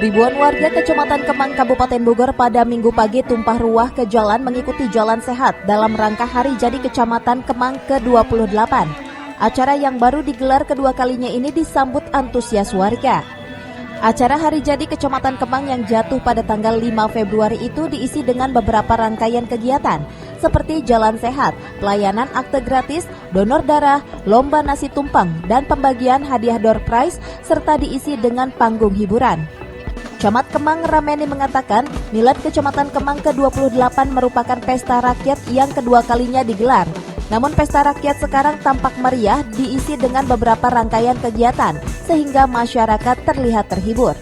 Ribuan warga Kecamatan Kemang, Kabupaten Bogor pada Minggu pagi tumpah ruah ke jalan mengikuti Jalan Sehat dalam rangka Hari Jadi Kecamatan Kemang ke-28. Acara yang baru digelar kedua kalinya ini disambut antusias warga. Acara Hari Jadi Kecamatan Kemang yang jatuh pada tanggal 5 Februari itu diisi dengan beberapa rangkaian kegiatan seperti Jalan Sehat, pelayanan akte gratis, donor darah, lomba nasi tumpeng, dan pembagian hadiah door prize serta diisi dengan panggung hiburan. Camat Kemang Rameni mengatakan, Milad Kecamatan Kemang ke-28 merupakan pesta rakyat yang kedua kalinya digelar. Namun pesta rakyat sekarang tampak meriah diisi dengan beberapa rangkaian kegiatan sehingga masyarakat terlihat terhibur.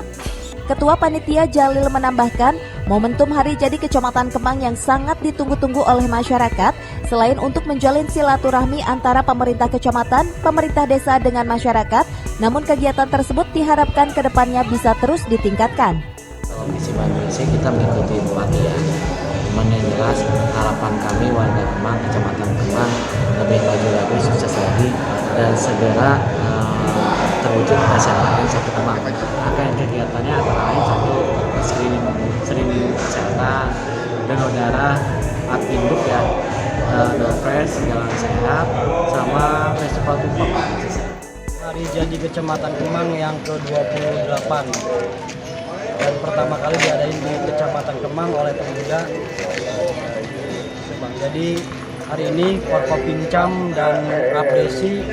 Ketua Panitia Jalil menambahkan, momentum Hari Jadi Kecamatan Kemang yang sangat ditunggu-tunggu oleh masyarakat, selain untuk menjalin silaturahmi antara pemerintah kecamatan, pemerintah desa dengan masyarakat, namun kegiatan tersebut diharapkan ke depannya bisa terus ditingkatkan. Misi Indonesia kita mengikuti pelatihan, cuman yang jelas harapan kami warga Kemang, Kecamatan Kemang lebih maju lagi, sukses lagi, dan segera terwujud masyarakat satu Kemang. Akan kegiatannya antara lain satu screening kesehatan, donor darah, adminduk ya, door prize, Jalan Sehat, sama festival tumpeng. Hari Jadi Kecamatan Kemang yang ke-28 dan pertama kali diadain di Kecamatan Kemang oleh pemuda. Jadi hari ini Forkopincam dan Abdesi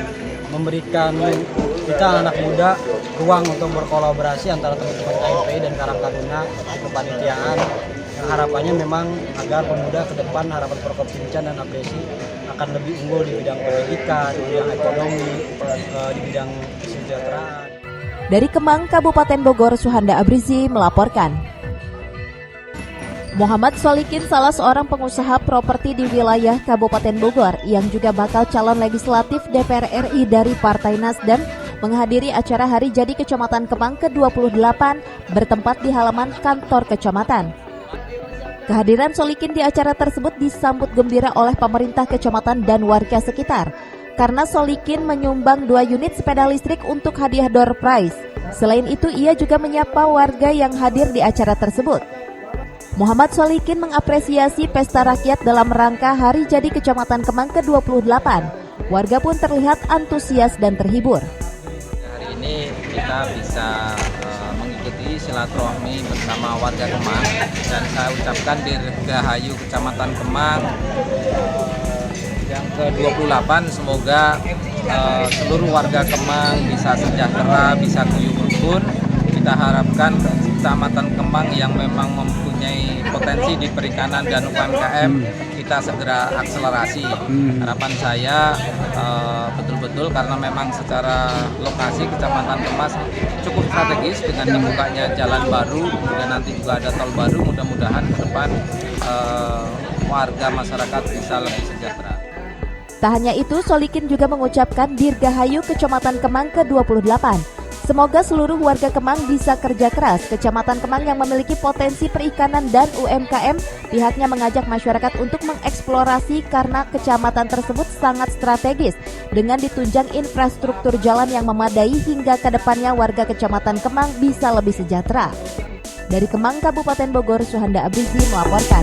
memberikan kita anak muda ruang untuk berkolaborasi antara teman-teman KMPI dan Karang Taruna di kepanitiaan. Yang harapannya memang agar pemuda ke depan, harapan Forkopincam dan Abdesi akan lebih unggul di bidang pendidikan, di bidang ekonomi, di bidang kesejahteraan. Dari Kemang, Kabupaten Bogor, Suhanda Abrizi melaporkan. Muhammad Solikin, salah seorang pengusaha properti di wilayah Kabupaten Bogor yang juga bakal calon legislatif DPR RI dari Partai Nasdem, menghadiri acara Hari Jadi Kecamatan Kemang ke-28 bertempat di halaman kantor kecamatan. Kehadiran Solikin di acara tersebut disambut gembira oleh pemerintah kecamatan dan warga sekitar karena Solikin menyumbang 2 unit sepeda listrik untuk hadiah door prize. Selain itu, ia juga menyapa warga yang hadir di acara tersebut. Muhammad Solikin mengapresiasi pesta rakyat dalam rangka Hari Jadi Kecamatan Kemang ke-28. Warga pun terlihat antusias dan terhibur. Hari ini kita bisa mengikuti silaturahmi bersama warga Kemang, dan saya ucapkan Dirgahayu Kecamatan Kemang yang ke-28, semoga seluruh warga Kemang bisa sejahtera, bisa guyup rukun. Kita harapkan Kecamatan Kemang yang memang mempunyai potensi di perikanan dan UMKM kita segera akselerasi. Harapan saya betul-betul karena memang secara lokasi Kecamatan Kemang cukup strategis dengan dibukanya jalan baru dan nanti juga ada tol baru. Mudah-mudahan ke depan warga masyarakat bisa lebih sejahtera. Tak hanya itu, Solikin juga mengucapkan Dirgahayu Kecamatan Kemang ke-28. Semoga seluruh warga Kemang bisa kerja keras. Kecamatan Kemang yang memiliki potensi perikanan dan UMKM, pihaknya mengajak masyarakat untuk mengeksplorasi karena kecamatan tersebut sangat strategis dengan ditunjang infrastruktur jalan yang memadai hingga ke depannya warga Kecamatan Kemang bisa lebih sejahtera. Dari Kemang, Kabupaten Bogor, Suhanda Abrizi melaporkan.